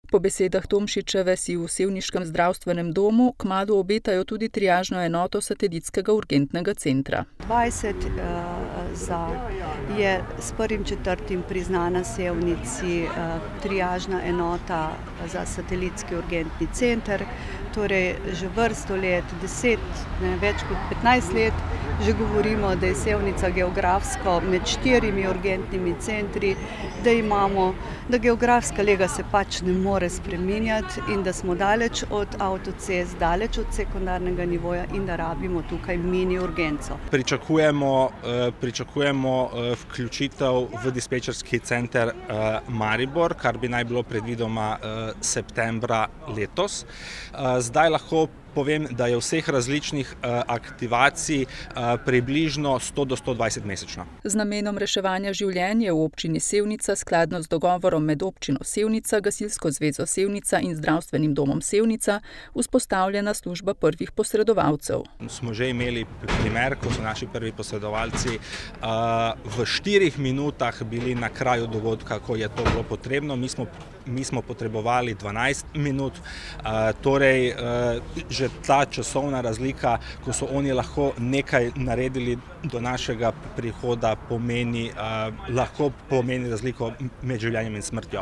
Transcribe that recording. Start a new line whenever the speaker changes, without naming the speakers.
Po besedah Tomšičeve si v sevniškem zdravstvenem domu kmalu obetajo tudi triažno enoto satelitskega urgentnega centra.
20 je s 1.4. priznana Sevnici triažna enota za satelitski urgentni center. Torej že vrsto let, 10, več kot 15 let, že govorimo, da je Sevnica geografsko med 4 urgentnimi centri, da geografska lega se pač ne more spreminjati in da smo daleč od avtocest, daleč od sekundarnega nivoja in da rabimo tukaj mini urgenco.
Pričakujemo vključitev v dispečerski center Maribor, kar bi naj bilo predvidoma septembra letos. Zdaj lahko povem, da je vseh različnih aktivacij približno 100 do 120 mesečno.
Z namenom reševanja življenj je v občini Sevnica skladno z dogovorom med občino Sevnica, Gasilsko zvezo Sevnica in zdravstvenim domom Sevnica vzpostavljena služba prvih posredovalcev. Smo že imeli primer, ko so naši prvi posredovalci v 4 minutah bili na kraju dogodka, ko je to bilo potrebno. Mi smo potrebovali 12 minut, torej že ta časovna razlika, ko so oni lahko nekaj naredili do našega prihoda, lahko pomeni razliko med življenjem in smrtjo.